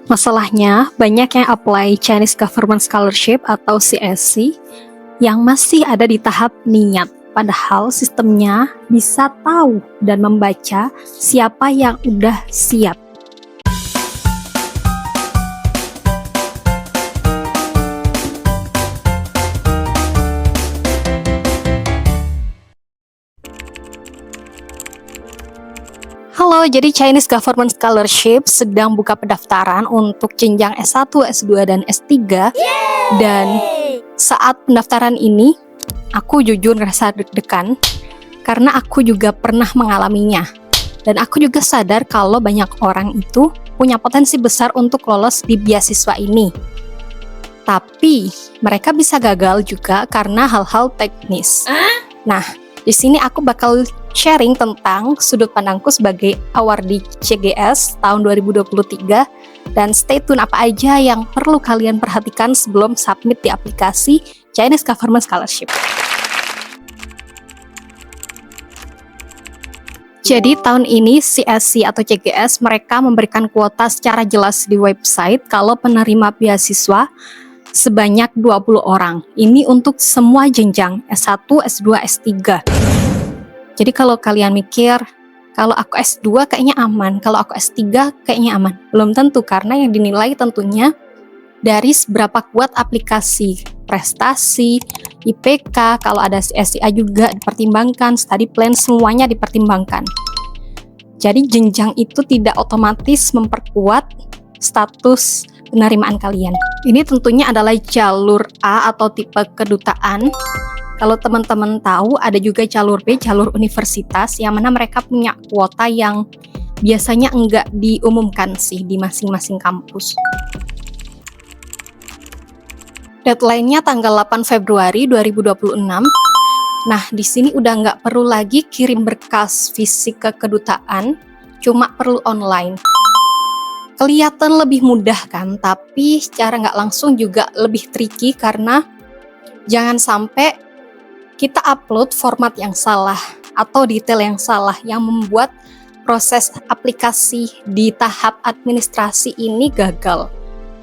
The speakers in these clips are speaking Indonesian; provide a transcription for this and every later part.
Masalahnya, banyak yang apply Chinese Government Scholarship atau CSC yang masih ada di tahap niat. Padahal sistemnya bisa tahu dan membaca siapa yang udah siap. Halo, jadi Chinese Government Scholarship sedang buka pendaftaran untuk jenjang S1, S2, dan S3. Dan saat pendaftaran ini, aku jujur ngerasa deg-degan karena aku juga pernah mengalaminya. Dan aku juga sadar kalau banyak orang itu punya potensi besar untuk lolos di beasiswa ini. Tapi mereka bisa gagal juga karena hal-hal teknis. Nah, di sini aku bakal sharing tentang sudut pandangku sebagai awardee CGS tahun 2023 dan stay tune apa aja yang perlu kalian perhatikan sebelum submit di aplikasi Chinese Government Scholarship. Jadi tahun ini CSC atau CGS mereka memberikan kuota secara jelas di website kalau penerima beasiswa sebanyak 20 orang. Ini untuk semua jenjang S1, S2, S3. Jadi kalau kalian mikir, kalau aku S2 kayaknya aman, kalau aku S3 kayaknya aman. Belum tentu, karena yang dinilai tentunya dari seberapa kuat aplikasi, prestasi, IPK, kalau ada SCA juga dipertimbangkan, study plan semuanya dipertimbangkan. Jadi jenjang itu tidak otomatis memperkuat status penerimaan kalian. Ini tentunya adalah jalur A atau tipe kedutaan. Kalau teman-teman tahu, ada juga jalur B, jalur universitas, yang mana mereka punya kuota yang biasanya enggak diumumkan sih di masing-masing kampus. Deadline-nya tanggal 8 Februari 2026. Nah, di sini udah nggak perlu lagi kirim berkas fisik ke kedutaan, cuma perlu online. Kelihatan lebih mudah kan, tapi secara nggak langsung juga lebih tricky karena jangan sampai kita upload format yang salah atau detail yang salah yang membuat proses aplikasi di tahap administrasi ini gagal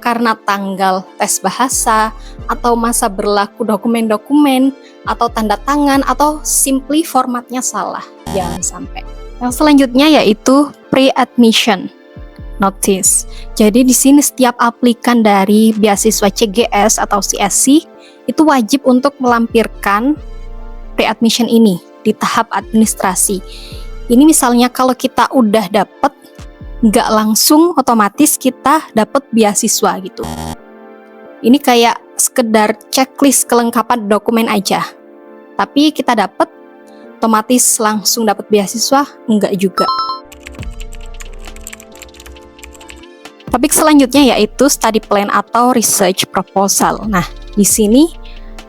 karena tanggal tes bahasa atau masa berlaku dokumen-dokumen atau tanda tangan atau simply formatnya salah. Jangan sampai. Yang selanjutnya yaitu pre-admission notice. Jadi di sini setiap aplikan dari beasiswa CGS atau CSC itu wajib untuk melampirkan pre-admission ini di tahap administrasi. Ini misalnya kalau kita udah dapet, nggak langsung otomatis kita dapet beasiswa gitu. Ini kayak sekedar checklist kelengkapan dokumen aja. Tapi kita dapet, otomatis langsung dapet beasiswa, enggak juga. Topik selanjutnya yaitu study plan atau research proposal. Nah, di sini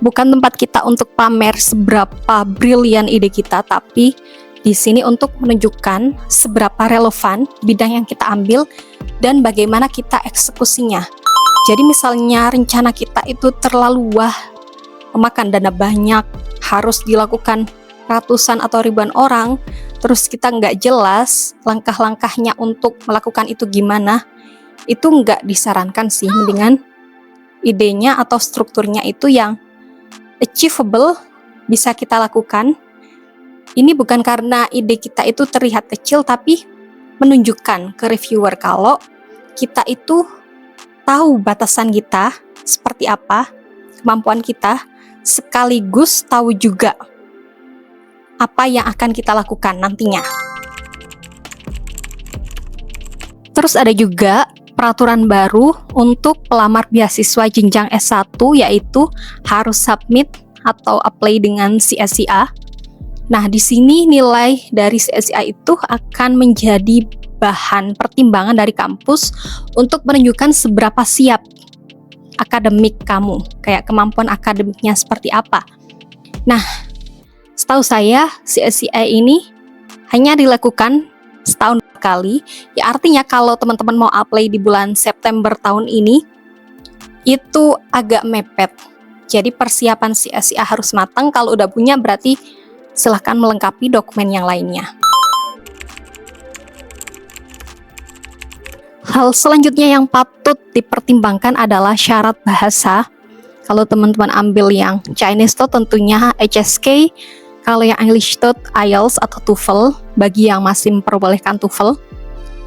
bukan tempat kita untuk pamer seberapa brilian ide kita, tapi di sini untuk menunjukkan seberapa relevan bidang yang kita ambil dan bagaimana kita eksekusinya. Jadi misalnya rencana kita itu terlalu memakan dana banyak, harus dilakukan ratusan atau ribuan orang, terus kita nggak jelas langkah-langkahnya untuk melakukan itu gimana, itu nggak disarankan sih. Mendingan idenya atau strukturnya itu yang achievable, bisa kita lakukan. Ini bukan karena ide kita itu terlihat kecil, tapi menunjukkan ke reviewer kalau kita itu tahu batasan kita seperti apa, kemampuan kita, sekaligus tahu juga apa yang akan kita lakukan nantinya. Terus ada juga peraturan baru untuk pelamar beasiswa jenjang S1, yaitu harus submit atau apply dengan CSCA. Nah, di sini nilai dari CSCA itu akan menjadi bahan pertimbangan dari kampus untuk menunjukkan seberapa siap akademik kamu, kayak kemampuan akademiknya seperti apa. Nah, setahu saya CSCA ini hanya dilakukan setahun kali, ya artinya kalau teman-teman mau apply di bulan September tahun ini itu agak mepet. Jadi persiapan CSCA harus matang. Kalau udah punya berarti silahkan melengkapi dokumen yang lainnya. Hal selanjutnya yang patut dipertimbangkan adalah syarat bahasa. Kalau teman-teman ambil yang Chinese tuh tentunya HSK, kalau yang English tuh IELTS atau TOEFL bagi yang masih memperbolehkan TOEFL.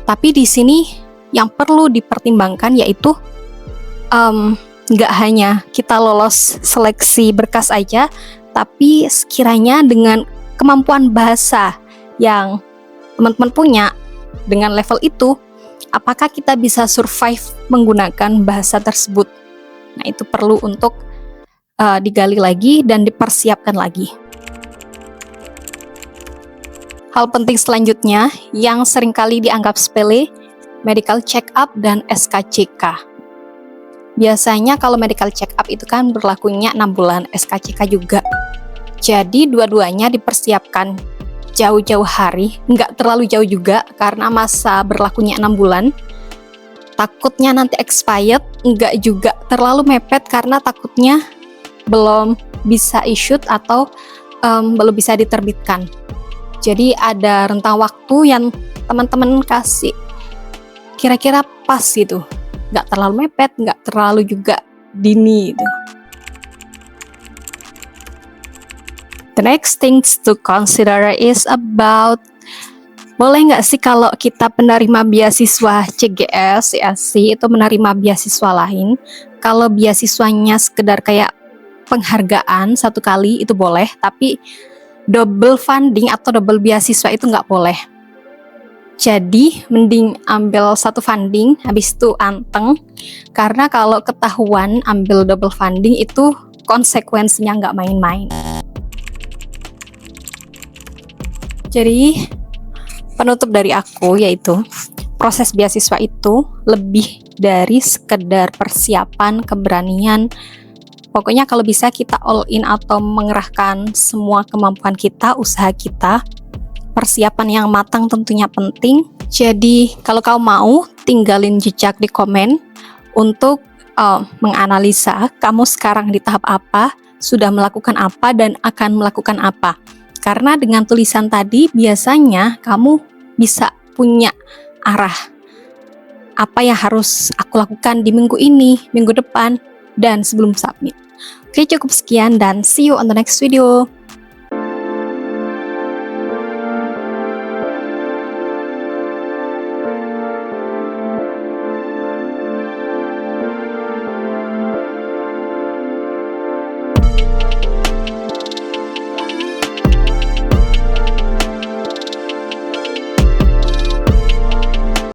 Tapi di sini yang perlu dipertimbangkan yaitu nggak hanya kita lolos seleksi berkas aja, tapi sekiranya dengan kemampuan bahasa yang teman-teman punya dengan level itu, apakah kita bisa survive menggunakan bahasa tersebut? Nah, itu perlu untuk digali lagi dan dipersiapkan lagi. Hal penting selanjutnya yang seringkali dianggap sepele, medical check up dan SKCK. Biasanya kalau medical check up itu kan berlakunya 6 bulan, SKCK juga. Jadi dua-duanya dipersiapkan jauh-jauh hari, nggak terlalu jauh juga karena masa berlakunya 6 bulan. Takutnya nanti expired, nggak juga terlalu mepet karena takutnya belum bisa issued atau belum bisa diterbitkan. Jadi ada rentang waktu yang teman-teman kasih kira-kira pas gitu, nggak terlalu mepet, nggak terlalu juga dini gitu. The next things to consider is about boleh nggak sih kalau kita penerima beasiswa CGS, CSC itu menerima beasiswa lain. Kalau beasiswanya sekedar kayak penghargaan satu kali itu boleh, tapi double funding atau double beasiswa itu nggak boleh. Jadi mending ambil satu funding habis itu anteng, karena kalau ketahuan ambil double funding itu konsekuensinya nggak main-main. Jadi penutup dari aku yaitu proses beasiswa itu lebih dari sekedar persiapan, keberanian. Pokoknya kalau bisa kita all in atau mengerahkan semua kemampuan kita, usaha kita. Persiapan yang matang tentunya penting. Jadi kalau kau mau, tinggalin jejak di komen untuk menganalisa kamu sekarang di tahap apa, sudah melakukan apa, dan akan melakukan apa. Karena dengan tulisan tadi biasanya kamu bisa punya arah apa yang harus aku lakukan di minggu ini, minggu depan, dan sebelum submit. Oke, cukup sekian dan see you on the next video.